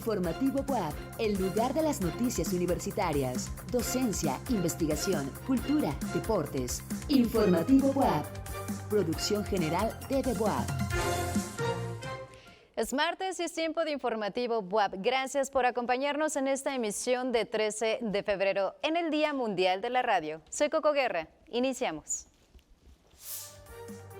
Informativo WAP, el lugar de las noticias universitarias, docencia, investigación, cultura, deportes. Informativo WAP, producción general de WAP. Es martes y es tiempo de Informativo WAP. Gracias por acompañarnos en esta emisión de 13 de febrero, en el Día Mundial de la Radio. Soy Coco Guerra. Iniciamos.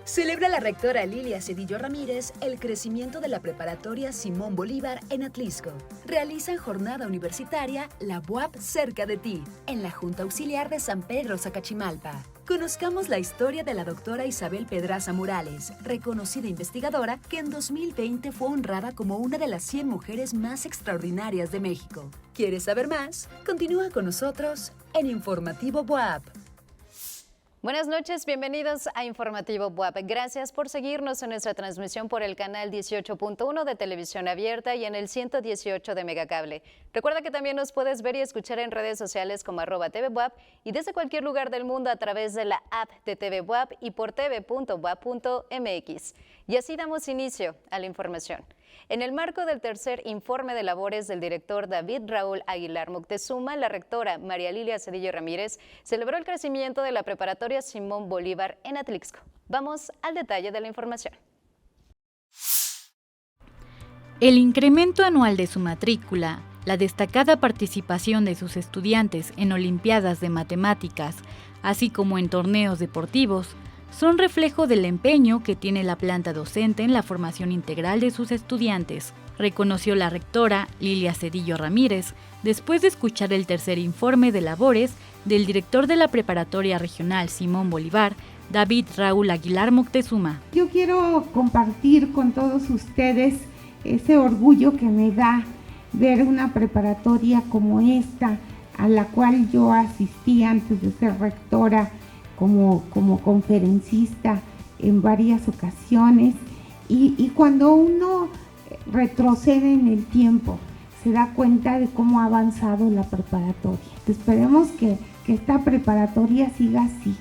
Celebra la rectora Lilia Cedillo Ramírez el crecimiento de la preparatoria Simón Bolívar en Atlisco. Realizan jornada universitaria La UAP cerca de ti, en la Junta Auxiliar de San Pedro Sacachimalpa. Conozcamos la historia de la doctora Isabel Pedraza Morales, reconocida investigadora que en 2020 fue honrada como una de las 100 mujeres más extraordinarias de México. ¿Quieres saber más? Continúa con nosotros en Informativo WAP. Buenas noches, bienvenidos a Informativo WAP. Gracias por seguirnos en nuestra transmisión por el canal 18.1 de Televisión Abierta y en el 118 de Megacable. Recuerda que también nos puedes ver y escuchar en redes sociales como @TVWAP y desde cualquier lugar del mundo a través de la app de TV WAP y por tv.wap.mx. Y así damos inicio a la información. En el marco del tercer informe de labores del director David Raúl Aguilar Moctezuma, la rectora María Lilia Cedillo Ramírez celebró el crecimiento de la preparatoria Simón Bolívar en Atlixco. Vamos al detalle de la información. El incremento anual de su matrícula, la destacada participación de sus estudiantes en olimpiadas de matemáticas, así como en torneos deportivos, son reflejo del empeño que tiene la planta docente en la formación integral de sus estudiantes, reconoció la rectora Lilia Cedillo Ramírez después de escuchar el tercer informe de labores del director de la Preparatoria Regional Simón Bolívar, David Raúl Aguilar Moctezuma. Yo quiero compartir con todos ustedes ese orgullo que me da ver una preparatoria como esta, a la cual yo asistí antes de ser rectora como conferencista en varias ocasiones, y cuando uno retrocede en el tiempo se da cuenta de cómo ha avanzado la preparatoria. Esperemos que esta preparatoria siga así,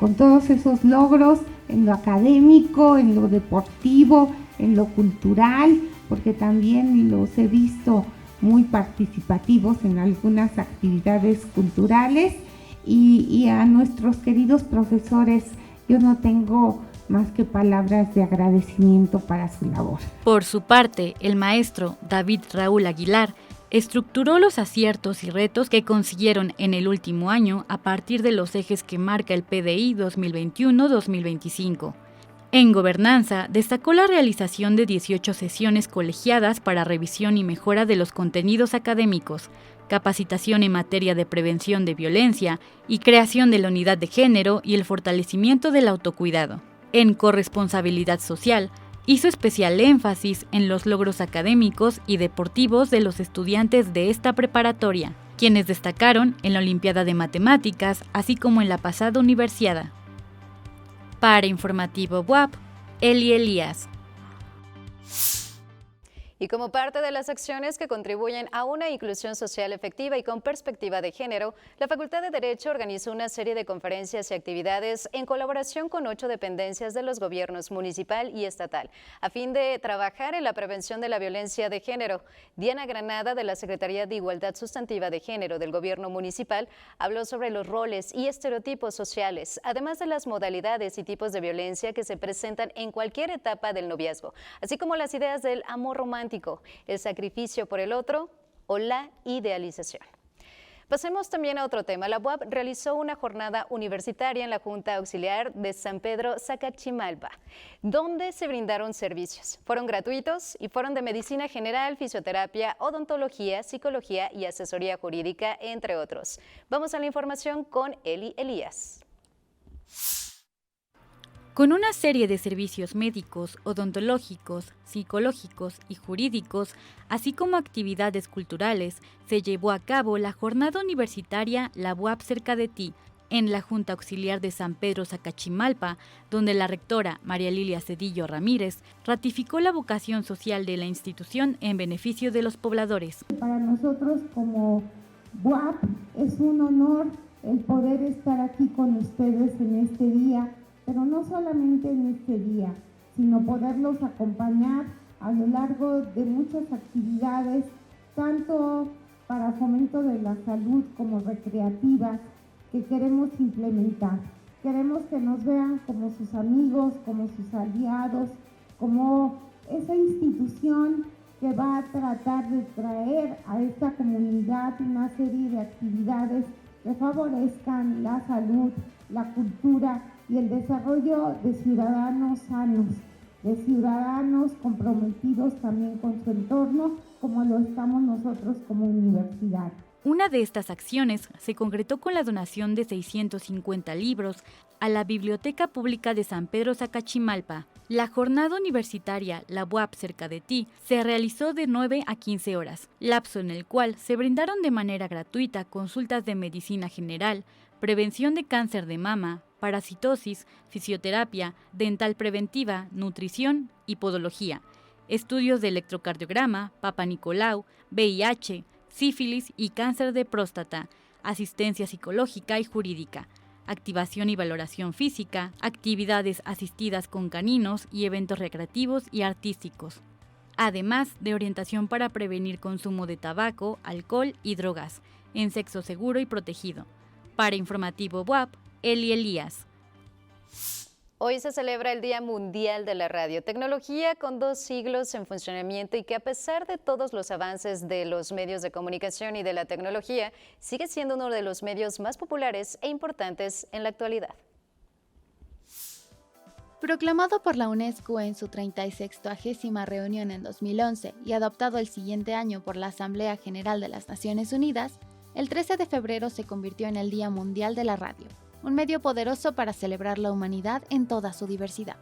con todos esos logros en lo académico, en lo deportivo, en lo cultural, porque también los he visto muy participativos en algunas actividades culturales. Y a nuestros queridos profesores, yo no tengo más que palabras de agradecimiento para su labor. Por su parte, el maestro David Raúl Aguilar estructuró los aciertos y retos que consiguieron en el último año a partir de los ejes que marca el PDI 2021-2025. En gobernanza, destacó la realización de 18 sesiones colegiadas para revisión y mejora de los contenidos académicos, capacitación en materia de prevención de violencia y creación de la unidad de género y el fortalecimiento del autocuidado. En corresponsabilidad social, hizo especial énfasis en los logros académicos y deportivos de los estudiantes de esta preparatoria, quienes destacaron en la Olimpiada de Matemáticas, así como en la pasada universiada. Para Informativo WAP, Eli Elías. Y como parte de las acciones que contribuyen a una inclusión social efectiva y con perspectiva de género, la Facultad de Derecho organizó una serie de conferencias y actividades en colaboración con 8 dependencias de los gobiernos municipal y estatal, a fin de trabajar en la prevención de la violencia de género. Diana Granada, de la Secretaría de Igualdad Sustantiva de Género del Gobierno Municipal, habló sobre los roles y estereotipos sociales, además de las modalidades y tipos de violencia que se presentan en cualquier etapa del noviazgo, así como las ideas del amor romántico, el sacrificio por el otro o la idealización. Pasemos también a otro tema. La UAP realizó una jornada universitaria en la Junta Auxiliar de San Pedro Sacachimalpa, donde se brindaron servicios. Fueron gratuitos y fueron de medicina general, fisioterapia, odontología, psicología y asesoría jurídica, entre otros. Vamos a la información con Eli Elías. Con una serie de servicios médicos, odontológicos, psicológicos y jurídicos, así como actividades culturales, se llevó a cabo la jornada universitaria La UAP cerca de ti, en la Junta Auxiliar de San Pedro Sacachimalpa, donde la rectora María Lilia Cedillo Ramírez ratificó la vocación social de la institución en beneficio de los pobladores. Para nosotros como UAP es un honor el poder estar aquí con ustedes en este día, pero no solamente en este día, sino poderlos acompañar a lo largo de muchas actividades tanto para fomento de la salud como recreativas, que queremos implementar. Queremos que nos vean como sus amigos, como sus aliados, como esa institución que va a tratar de traer a esta comunidad una serie de actividades que favorezcan la salud, la cultura y el desarrollo de ciudadanos sanos, de ciudadanos comprometidos también con su entorno, como lo estamos nosotros como universidad. Una de estas acciones se concretó con la donación de 650 libros a la Biblioteca Pública de San Pedro Sacachimalpa. La jornada universitaria La UAP cerca de ti se realizó de 9 a 15 horas, lapso en el cual se brindaron de manera gratuita consultas de medicina general, prevención de cáncer de mama, parasitosis, fisioterapia, dental preventiva, nutrición y podología, estudios de electrocardiograma, Papa Nicolau, VIH, sífilis y cáncer de próstata, asistencia psicológica y jurídica, activación y valoración física, actividades asistidas con caninos y eventos recreativos y artísticos, además de orientación para prevenir consumo de tabaco, alcohol y drogas, en sexo seguro y protegido. Para Informativo WAP, Eli Elías. Hoy se celebra el Día Mundial de la Radio, tecnología con 2 siglos en funcionamiento y que a pesar de todos los avances de los medios de comunicación y de la tecnología, sigue siendo uno de los medios más populares e importantes en la actualidad. Proclamado por la UNESCO en su 36ª reunión en 2011 y adoptado el siguiente año por la Asamblea General de las Naciones Unidas, el 13 de febrero se convirtió en el Día Mundial de la Radio, un medio poderoso para celebrar la humanidad en toda su diversidad.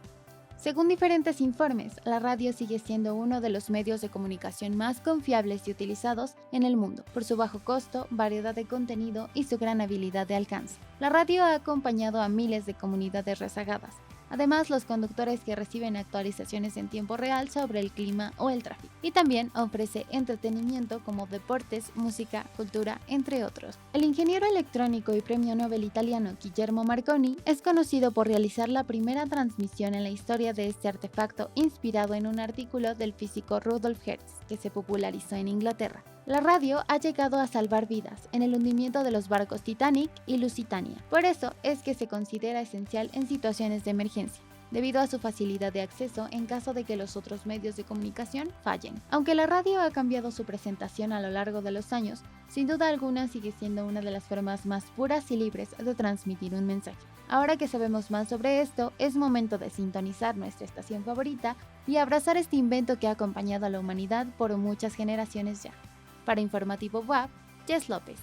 Según diferentes informes, la radio sigue siendo uno de los medios de comunicación más confiables y utilizados en el mundo, por su bajo costo, variedad de contenido y su gran habilidad de alcance. La radio ha acompañado a miles de comunidades rezagadas. Además, los conductores que reciben actualizaciones en tiempo real sobre el clima o el tráfico. Y también ofrece entretenimiento como deportes, música, cultura, entre otros. El ingeniero electrónico y premio Nobel italiano Guillermo Marconi es conocido por realizar la primera transmisión en la historia de este artefacto inspirado en un artículo del físico Rudolf Hertz, que se popularizó en Inglaterra. La radio ha llegado a salvar vidas en el hundimiento de los barcos Titanic y Lusitania. Por eso es que se considera esencial en situaciones de emergencia, debido a su facilidad de acceso en caso de que los otros medios de comunicación fallen. Aunque la radio ha cambiado su presentación a lo largo de los años, sin duda alguna sigue siendo una de las formas más puras y libres de transmitir un mensaje. Ahora que sabemos más sobre esto, es momento de sintonizar nuestra estación favorita y abrazar este invento que ha acompañado a la humanidad por muchas generaciones ya. Para Informativo WAP, Jess López.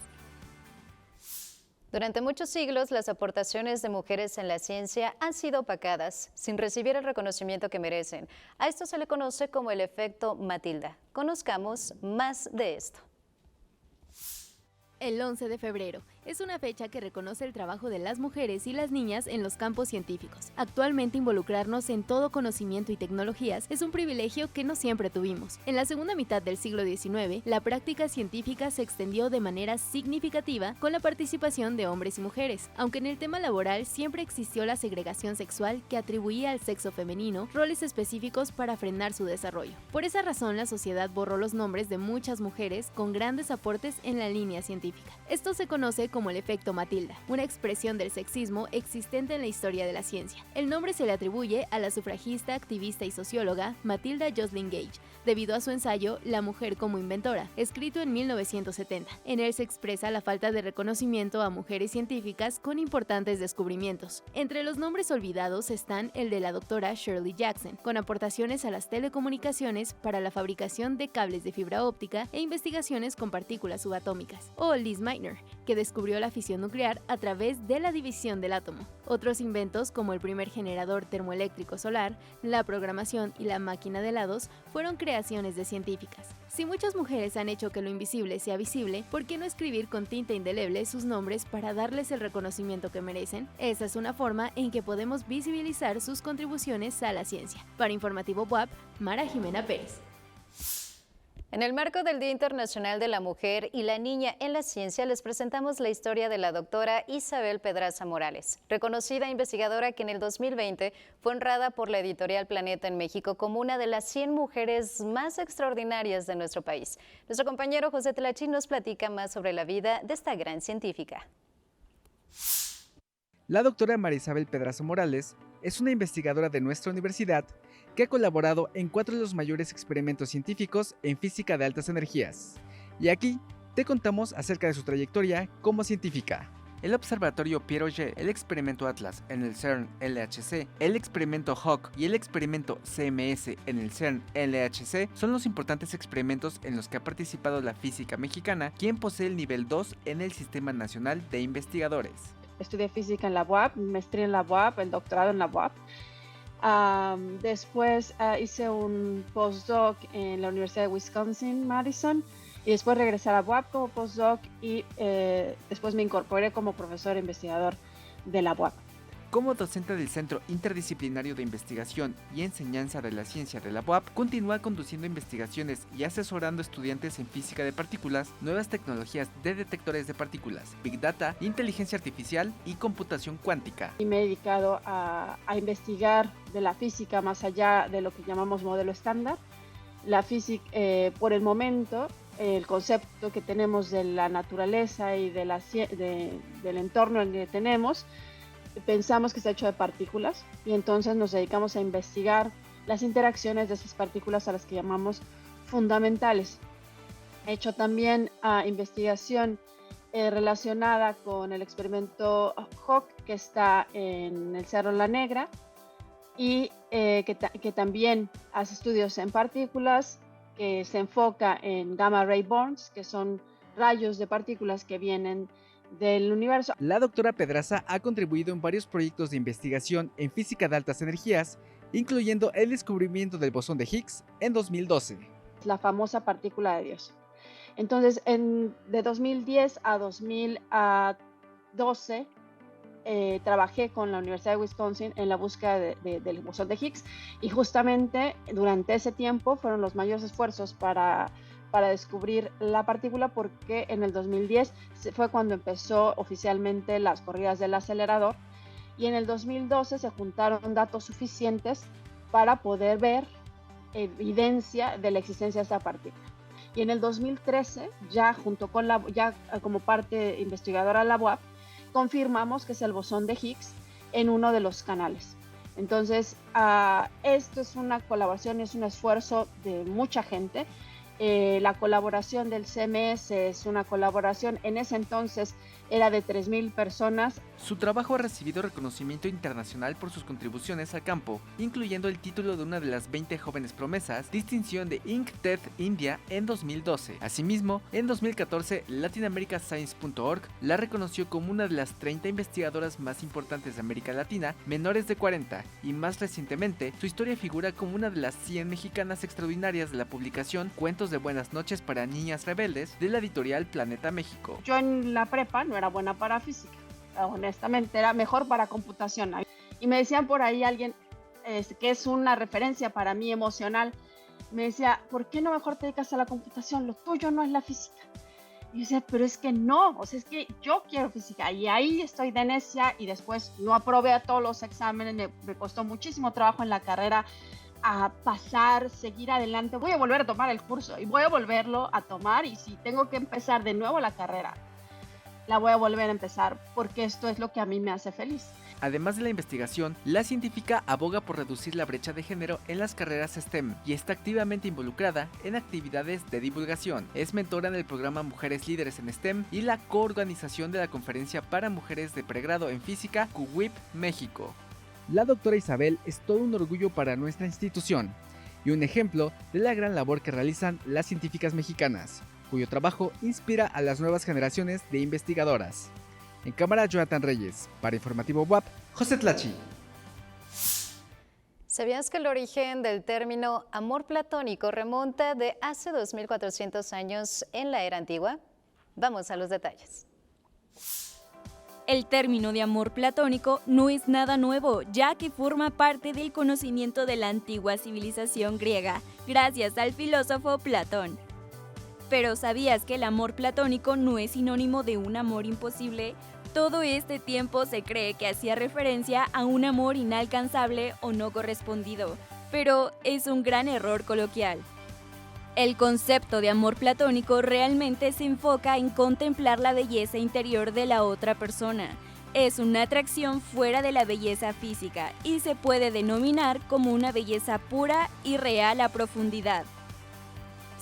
Durante muchos siglos, las aportaciones de mujeres en la ciencia han sido opacadas, sin recibir el reconocimiento que merecen. A esto se le conoce como el efecto Matilda. Conozcamos más de esto. El 11 de febrero es una fecha que reconoce el trabajo de las mujeres y las niñas en los campos científicos. Actualmente, involucrarnos en todo conocimiento y tecnologías es un privilegio que no siempre tuvimos. En la segunda mitad del siglo XIX, la práctica científica se extendió de manera significativa con la participación de hombres y mujeres, aunque en el tema laboral siempre existió la segregación sexual que atribuía al sexo femenino roles específicos para frenar su desarrollo. Por esa razón, la sociedad borró los nombres de muchas mujeres con grandes aportes en la línea científica. Esto se conoce como el efecto Matilda, una expresión del sexismo existente en la historia de la ciencia. El nombre se le atribuye a la sufragista, activista y socióloga Matilda Joslyn Gage, debido a su ensayo La mujer como inventora, escrito en 1970. En él se expresa la falta de reconocimiento a mujeres científicas con importantes descubrimientos. Entre los nombres olvidados están el de la doctora Shirley Jackson, con aportaciones a las telecomunicaciones para la fabricación de cables de fibra óptica e investigaciones con partículas subatómicas, o Liz Meitner, que descubrió la fisión nuclear a través de la división del átomo. Otros inventos, como el primer generador termoeléctrico solar, la programación y la máquina de helados, fueron creaciones de científicas. Si muchas mujeres han hecho que lo invisible sea visible, ¿por qué no escribir con tinta indeleble sus nombres para darles el reconocimiento que merecen? Esa es una forma en que podemos visibilizar sus contribuciones a la ciencia. Para Informativo WAP, Mara Jimena Pérez. En el marco del Día Internacional de la Mujer y la Niña en la Ciencia, les presentamos la historia de la doctora Isabel Pedraza Morales, reconocida investigadora que en el 2020 fue honrada por la editorial Planeta en México como una de las 100 mujeres más extraordinarias de nuestro país. Nuestro compañero José Tlachi nos platica más sobre la vida de esta gran científica. La doctora María Isabel Pedraza Morales es una investigadora de nuestra universidad que ha colaborado en 4 de los mayores experimentos científicos en física de altas energías. Y aquí te contamos acerca de su trayectoria como científica. El observatorio Pierre Auger, el experimento Atlas en el CERN LHC, el experimento HAWC y el experimento CMS en el CERN LHC son los importantes experimentos en los que ha participado la física mexicana, quien posee el nivel 2 en el Sistema Nacional de Investigadores. Estudié física en la UAP, maestría en la UAP, el doctorado en la UAP. Después hice un postdoc en la Universidad de Wisconsin-Madison y después regresé a la UAP como postdoc y después me incorporé como profesor investigador de la UAP. Como docente del Centro Interdisciplinario de Investigación y Enseñanza de la Ciencia de la UAP, continúa conduciendo investigaciones y asesorando estudiantes en física de partículas, nuevas tecnologías de detectores de partículas, Big Data, inteligencia artificial y computación cuántica. Y me he dedicado a investigar de la física más allá de lo que llamamos modelo estándar. La física, por el momento, el concepto que tenemos de la naturaleza y del entorno en el que tenemos, pensamos que está hecho de partículas y entonces nos dedicamos a investigar las interacciones de esas partículas a las que llamamos fundamentales. He hecho también investigación relacionada con el experimento HAWC que está en el Cerro La Negra y que también hace estudios en partículas, que se enfoca en gamma ray burns, que son rayos de partículas que vienen del universo. La doctora Pedraza ha contribuido en varios proyectos de investigación en física de altas energías, incluyendo el descubrimiento del bosón de Higgs en 2012. La famosa partícula de Dios. Entonces, de 2010 a 2012, trabajé con la Universidad de Wisconsin en la búsqueda del bosón de Higgs y justamente durante ese tiempo fueron los mayores esfuerzos para descubrir la partícula, porque en el 2010 fue cuando empezó oficialmente las corridas del acelerador y en el 2012 se juntaron datos suficientes para poder ver evidencia de la existencia de esta partícula. Y en el 2013, ya como parte investigadora de la UAP, confirmamos que es el bosón de Higgs en uno de los canales. Entonces, esto es una colaboración, es un esfuerzo de mucha gente. La colaboración del CMS es una colaboración, en ese entonces era de 3,000 personas. Su trabajo ha recibido reconocimiento internacional por sus contribuciones al campo, incluyendo el título de una de las 20 jóvenes promesas, distinción de IncTED India en 2012. Asimismo, en 2014, LatinAmericascience.org la reconoció como una de las 30 investigadoras más importantes de América Latina, menores de 40, y más recientemente, su historia figura como una de las 100 mexicanas extraordinarias de la publicación Cuentos de Buenas Noches para Niñas Rebeldes de la editorial Planeta México. Yo en la prepa no era buena para física, honestamente era mejor para computación. Y me decían por ahí alguien que es una referencia para mí emocional, me decía, ¿por qué no mejor te dedicas a la computación? Lo tuyo no es la física. Y yo decía, pero es que no, o sea, es que yo quiero física y ahí estoy de necia y después no aprobé a todos los exámenes, me costó muchísimo trabajo en la carrera a pasar, seguir adelante. Voy a volver a tomar el curso y voy a volverlo a tomar y si tengo que empezar de nuevo la carrera, la voy a volver a empezar porque esto es lo que a mí me hace feliz. Además de la investigación, la científica aboga por reducir la brecha de género en las carreras STEM y está activamente involucrada en actividades de divulgación. Es mentora en el programa Mujeres Líderes en STEM y la coorganización de la Conferencia para Mujeres de Pregrado en Física CUWIP México. La doctora Isabel es todo un orgullo para nuestra institución y un ejemplo de la gran labor que realizan las científicas mexicanas, cuyo trabajo inspira a las nuevas generaciones de investigadoras. En cámara, Jonathan Reyes. Para Informativo WAP, José Tlachi. ¿Sabías que el origen del término amor platónico remonta de hace 2400 años en la era antigua? Vamos a los detalles. El término de amor platónico no es nada nuevo, ya que forma parte del conocimiento de la antigua civilización griega, gracias al filósofo Platón. Pero ¿sabías que el amor platónico no es sinónimo de un amor imposible? Todo este tiempo se cree que hacía referencia a un amor inalcanzable o no correspondido, pero es un gran error coloquial. El concepto de amor platónico realmente se enfoca en contemplar la belleza interior de la otra persona. Es una atracción fuera de la belleza física y se puede denominar como una belleza pura y real a profundidad.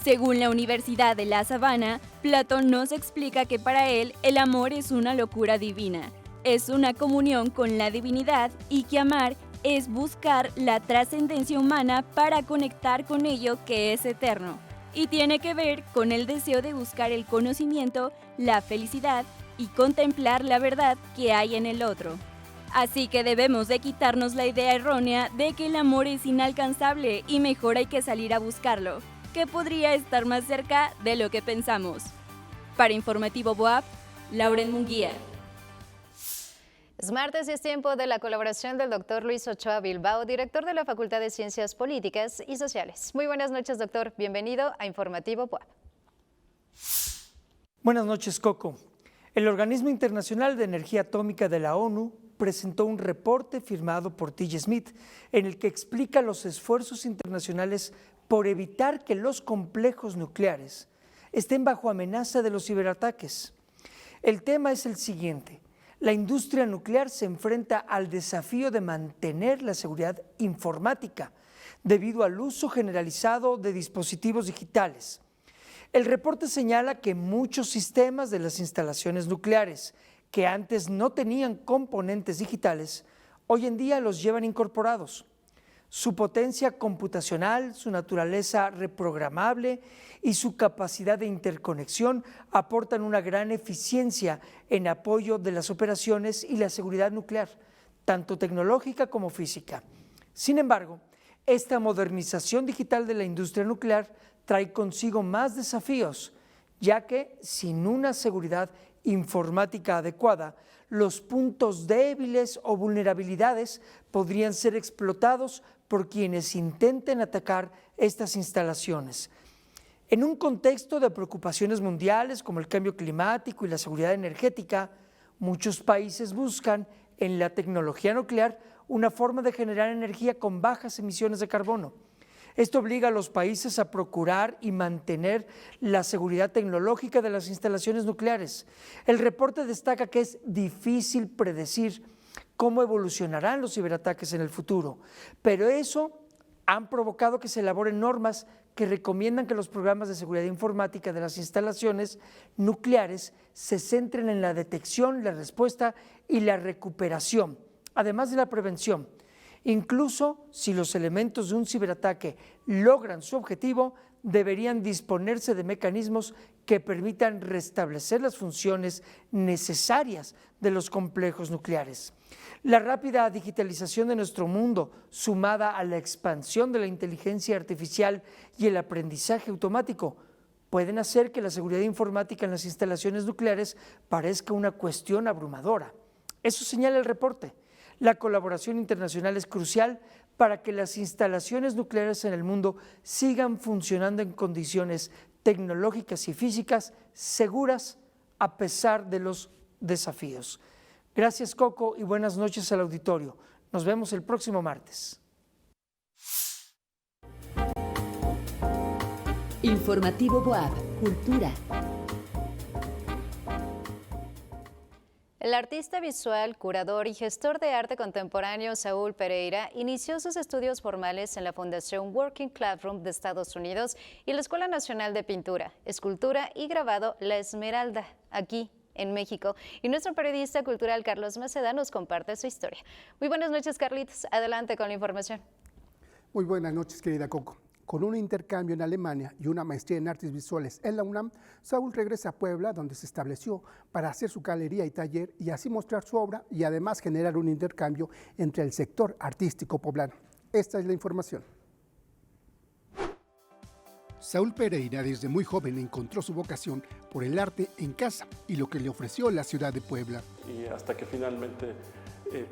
Según la Universidad de La Sabana, Platón nos explica que para él el amor es una locura divina, es una comunión con la divinidad y que amar es buscar la trascendencia humana para conectar con ello que es eterno y tiene que ver con el deseo de buscar el conocimiento, la felicidad y contemplar la verdad que hay en el otro. Así que debemos de quitarnos la idea errónea de que el amor es inalcanzable y mejor hay que salir a buscarlo, que podría estar más cerca de lo que pensamos. Para Informativo BOAP, Lauren Munguía. Es martes y es tiempo de la colaboración del doctor Luis Ochoa Bilbao, director de la Facultad de Ciencias Políticas y Sociales. Muy buenas noches, doctor. Bienvenido a Informativo BOAP. Buenas noches, Coco. El Organismo Internacional de Energía Atómica de la ONU presentó un reporte firmado por T.J. Smith en el que explica los esfuerzos internacionales por evitar que los complejos nucleares estén bajo amenaza de los ciberataques. El tema es el siguiente: la industria nuclear se enfrenta al desafío de mantener la seguridad informática debido al uso generalizado de dispositivos digitales. El reporte señala que muchos sistemas de las instalaciones nucleares que antes no tenían componentes digitales, hoy en día los llevan incorporados. Su potencia computacional, su naturaleza reprogramable y su capacidad de interconexión aportan una gran eficiencia en apoyo de las operaciones y la seguridad nuclear, tanto tecnológica como física. Sin embargo, esta modernización digital de la industria nuclear trae consigo más desafíos, ya que sin una seguridad informática adecuada, los puntos débiles o vulnerabilidades podrían ser explotados por quienes intenten atacar estas instalaciones. En un contexto de preocupaciones mundiales como el cambio climático y la seguridad energética, muchos países buscan en la tecnología nuclear una forma de generar energía con bajas emisiones de carbono. Esto obliga a los países a procurar y mantener la seguridad tecnológica de las instalaciones nucleares. El reporte destaca que es difícil predecir cómo evolucionarán los ciberataques en el futuro, pero eso han provocado que se elaboren normas que recomiendan que los programas de seguridad informática de las instalaciones nucleares se centren en la detección, la respuesta y la recuperación, además de la prevención. Incluso si los elementos de un ciberataque logran su objetivo, deberían disponerse de mecanismos que permitan restablecer las funciones necesarias de los complejos nucleares. La rápida digitalización de nuestro mundo, sumada a la expansión de la inteligencia artificial y el aprendizaje automático, pueden hacer que la seguridad informática en las instalaciones nucleares parezca una cuestión abrumadora. Eso señala el reporte. La colaboración internacional es crucial para que las instalaciones nucleares en el mundo sigan funcionando en condiciones tecnológicas y físicas seguras a pesar de los desafíos. Gracias, Coco, y buenas noches al auditorio. Nos vemos el próximo martes. Informativo BOAP, Cultura. El artista visual, curador y gestor de arte contemporáneo Saúl Pereira inició sus estudios formales en la Fundación Working Classroom de Estados Unidos y la Escuela Nacional de Pintura, Escultura y Grabado La Esmeralda, aquí en México. Y nuestro periodista cultural Carlos Maceda nos comparte su historia. Muy buenas noches, Carlitos. Adelante con la información. Muy buenas noches, querida Coco. Con un intercambio en Alemania y una maestría en artes visuales en la UNAM, Saúl regresa a Puebla, donde se estableció para hacer su galería y taller y así mostrar su obra y además generar un intercambio entre el sector artístico poblano. Esta es la información. Saúl Pereira desde muy joven encontró su vocación por el arte en casa y lo que le ofreció la ciudad de Puebla. Y hasta que finalmente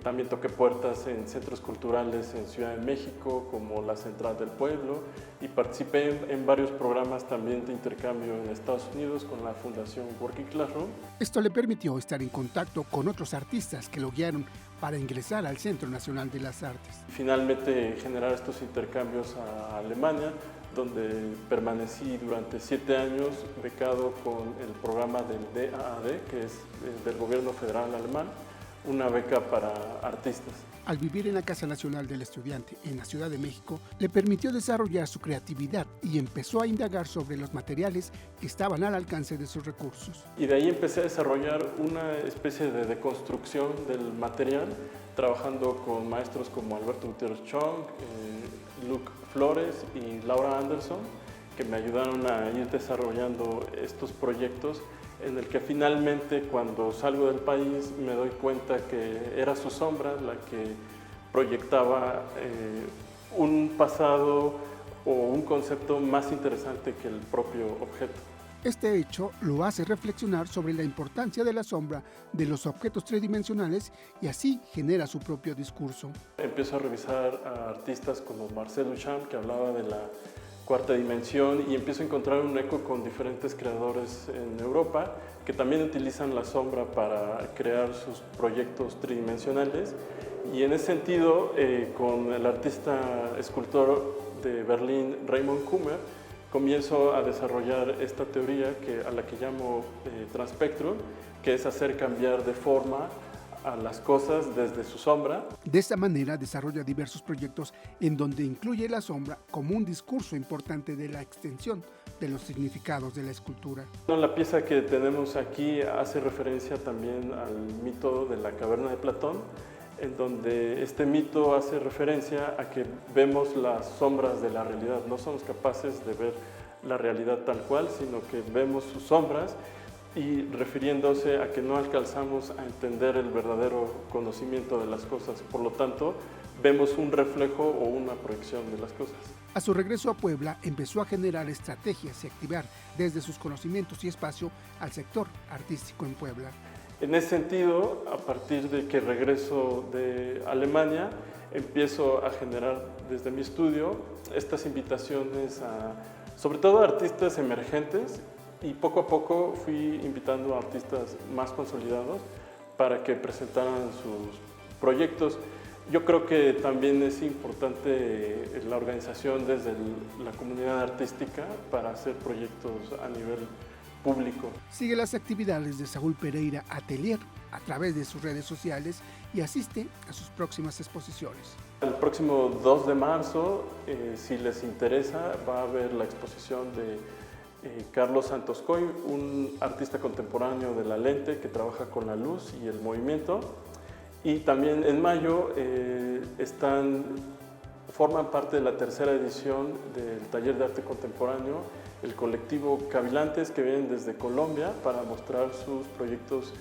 También toqué puertas en centros culturales en Ciudad de México, como la Central del Pueblo, y participé en varios programas también de intercambio en Estados Unidos con la Fundación Working Classroom. Esto le permitió estar en contacto con otros artistas que lo guiaron para ingresar al Centro Nacional de las Artes. Finalmente generar estos intercambios a Alemania, donde permanecí durante 7 años becado con el programa del DAAD, que es del gobierno federal alemán, una beca para artistas. Al vivir en la Casa Nacional del Estudiante en la Ciudad de México, le permitió desarrollar su creatividad y empezó a indagar sobre los materiales que estaban al alcance de sus recursos. Y de ahí empecé a desarrollar una especie de deconstrucción del material, trabajando con maestros como Alberto Gutiérrez Chong, Luke Flores y Laura Anderson, que me ayudaron a ir desarrollando estos proyectos, en el que finalmente, cuando salgo del país, me doy cuenta que era su sombra la que proyectaba un pasado o un concepto más interesante que el propio objeto. Este hecho lo hace reflexionar sobre la importancia de la sombra de los objetos tridimensionales y así genera su propio discurso. Empiezo a revisar a artistas como Marcel Duchamp, que hablaba de la cuarta dimensión, y empiezo a encontrar un eco con diferentes creadores en Europa que también utilizan la sombra para crear sus proyectos tridimensionales. Y en ese sentido, con el artista escultor de Berlín, Raymond Kummer, comienzo a desarrollar esta teoría a la que llamo Transpectrum, que es hacer cambiar de forma a las cosas desde su sombra. De esta manera desarrolla diversos proyectos en donde incluye la sombra como un discurso importante de la extensión de los significados de la escultura. La pieza que tenemos aquí hace referencia también al mito de la caverna de Platón, en donde este mito hace referencia a que vemos las sombras de la realidad. No somos capaces de ver la realidad tal cual, sino que vemos sus sombras, y refiriéndose a que no alcanzamos a entender el verdadero conocimiento de las cosas. Por lo tanto, vemos un reflejo o una proyección de las cosas. A su regreso a Puebla, empezó a generar estrategias y activar desde sus conocimientos y espacio al sector artístico en Puebla. En ese sentido, a partir de que regreso de Alemania, empiezo a generar desde mi estudio estas invitaciones sobre todo a artistas emergentes, y poco a poco fui invitando a artistas más consolidados para que presentaran sus proyectos. Yo creo que también es importante la organización desde la comunidad artística para hacer proyectos a nivel público. Sigue las actividades de Saúl Pereira Atelier a través de sus redes sociales y asiste a sus próximas exposiciones. El próximo 2 de marzo, si les interesa, va a haber la exposición de Carlos Santoscoy, un artista contemporáneo de la lente que trabaja con la luz y el movimiento. Y también en mayo forman parte de la tercera edición del taller de arte contemporáneo el colectivo Cavilantes, que vienen desde Colombia para mostrar sus proyectos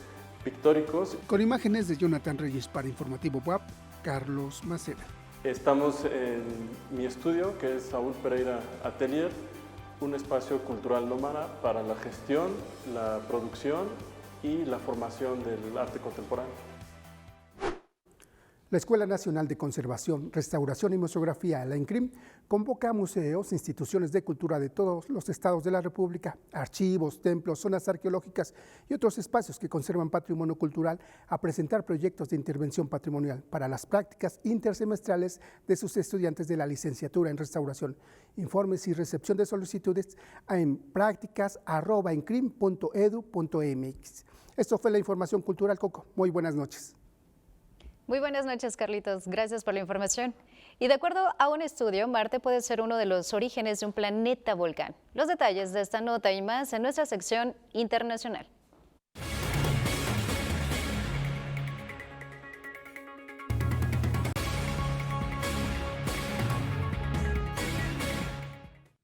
pictóricos. Con imágenes de Jonathan Reyes para Informativo WAP, Carlos Maceda. Estamos en mi estudio, que es Saúl Pereira Atelier, un espacio cultural nómada para la gestión, la producción y la formación del arte contemporáneo. La Escuela Nacional de Conservación, Restauración y Museografía, la ENCRIM, convoca a museos, instituciones de cultura de todos los estados de la República, archivos, templos, zonas arqueológicas y otros espacios que conservan patrimonio cultural a presentar proyectos de intervención patrimonial para las prácticas intersemestrales de sus estudiantes de la licenciatura en restauración. Informes y recepción de solicitudes en prácticas@encrim.edu.mx. Esto fue la información cultural, Coco. Muy buenas noches. Muy buenas noches, Carlitos. Gracias por la información. Y de acuerdo a un estudio, Marte puede ser uno de los orígenes de un planeta volcán. Los detalles de esta nota y más en nuestra sección internacional.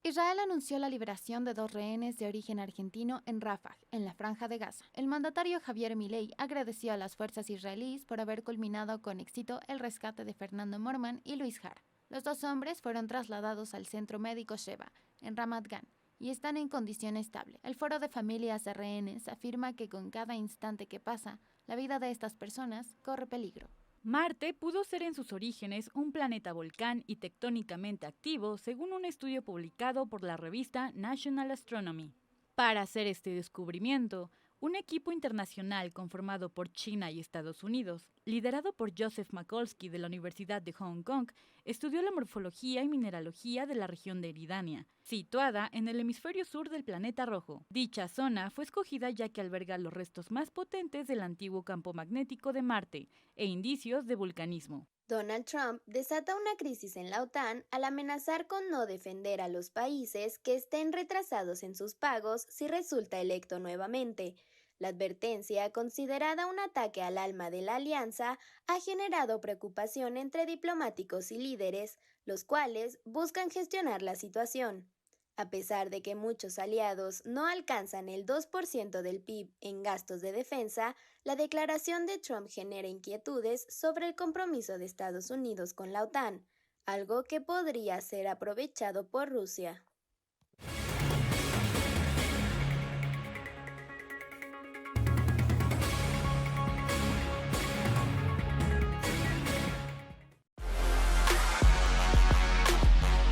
Israel anunció la liberación de 2 rehenes de origen argentino en Rafah, en la Franja de Gaza. El mandatario Javier Milei agradeció a las fuerzas israelíes por haber culminado con éxito el rescate de Fernando Morman y Luis Jara. Los 2 hombres fueron trasladados al centro médico Sheba, en Ramat Gan, y están en condición estable. El Foro de Familias de Rehenes afirma que con cada instante que pasa, la vida de estas personas corre peligro. Marte pudo ser en sus orígenes un planeta volcán y tectónicamente activo, según un estudio publicado por la revista National Astronomy. Para hacer este descubrimiento, un equipo internacional conformado por China y Estados Unidos, liderado por Joseph Mikulski de la Universidad de Hong Kong, estudió la morfología y mineralogía de la región de Eridania, situada en el hemisferio sur del planeta rojo. Dicha zona fue escogida ya que alberga los restos más potentes del antiguo campo magnético de Marte e indicios de vulcanismo. Donald Trump desata una crisis en la OTAN al amenazar con no defender a los países que estén retrasados en sus pagos si resulta electo nuevamente. La advertencia, considerada un ataque al alma de la alianza, ha generado preocupación entre diplomáticos y líderes, los cuales buscan gestionar la situación. A pesar de que muchos aliados no alcanzan el 2% del PIB en gastos de defensa, la declaración de Trump genera inquietudes sobre el compromiso de Estados Unidos con la OTAN, algo que podría ser aprovechado por Rusia.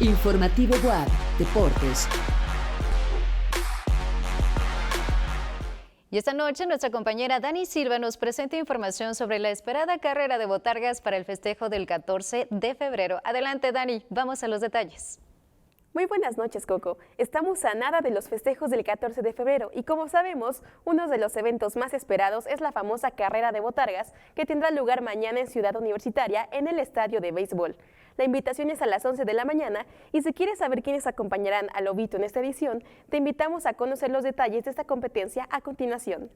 Informativo WAP Deportes. Y esta noche nuestra compañera Dani Silva nos presenta información sobre la esperada carrera de botargas para el festejo del 14 de febrero. Adelante, Dani, vamos a los detalles. Muy buenas noches, Coco. Estamos a nada de los festejos del 14 de febrero y como sabemos, uno de los eventos más esperados es la famosa carrera de botargas que tendrá lugar mañana en Ciudad Universitaria en el estadio de béisbol. La invitación es a las 11 de la mañana y si quieres saber quiénes acompañarán a Lobito en esta edición, te invitamos a conocer los detalles de esta competencia a continuación.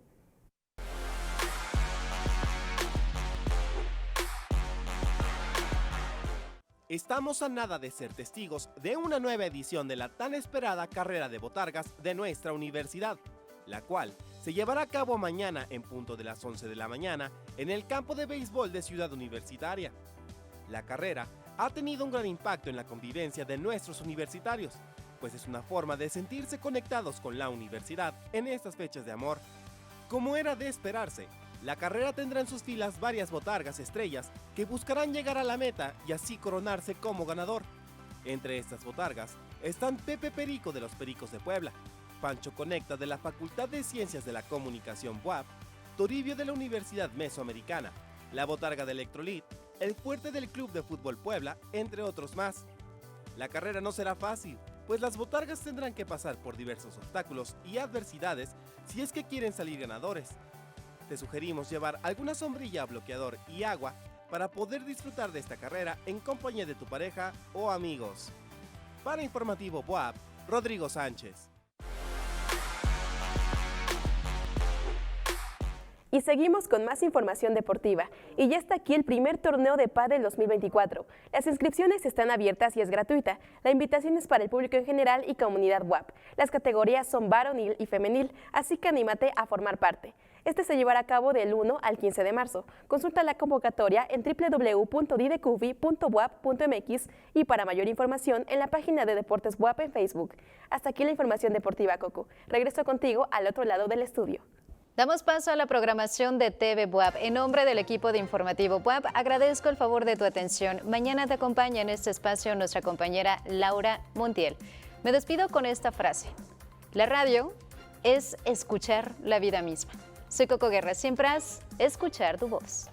Estamos a nada de ser testigos de una nueva edición de la tan esperada carrera de botargas de nuestra universidad, la cual se llevará a cabo mañana en punto de las 11 de la mañana en el campo de béisbol de Ciudad Universitaria. La carrera ha tenido un gran impacto en la convivencia de nuestros universitarios, pues es una forma de sentirse conectados con la universidad en estas fechas de amor. Como era de esperarse, la carrera tendrá en sus filas varias botargas estrellas que buscarán llegar a la meta y así coronarse como ganador. Entre estas botargas están Pepe Perico de los Pericos de Puebla, Pancho Conecta de la Facultad de Ciencias de la Comunicación UAP, Toribio de la Universidad Mesoamericana, la botarga de Electrolit, el fuerte del Club de Fútbol Puebla, entre otros más. La carrera no será fácil, pues las botargas tendrán que pasar por diversos obstáculos y adversidades si es que quieren salir ganadores. Te sugerimos llevar alguna sombrilla, bloqueador y agua para poder disfrutar de esta carrera en compañía de tu pareja o amigos. Para Informativo BUAP, Rodrigo Sánchez. Y seguimos con más información deportiva. Y ya está aquí el primer torneo de pádel 2024. Las inscripciones están abiertas y es gratuita. La invitación es para el público en general y comunidad WAP. Las categorías son varonil y femenil, así que anímate a formar parte. Este se llevará a cabo del 1 al 15 de marzo. Consulta la convocatoria en www.didecuvi.wap.mx y para mayor información en la página de Deportes WAP en Facebook. Hasta aquí la información deportiva, Coco. Regreso contigo al otro lado del estudio. Damos paso a la programación de TV BUAP. En nombre del equipo de Informativo BUAP, agradezco el favor de tu atención. Mañana te acompaña en este espacio nuestra compañera Laura Montiel. Me despido con esta frase. La radio es escuchar la vida misma. Soy Coco Guerra, siempre escuchar tu voz.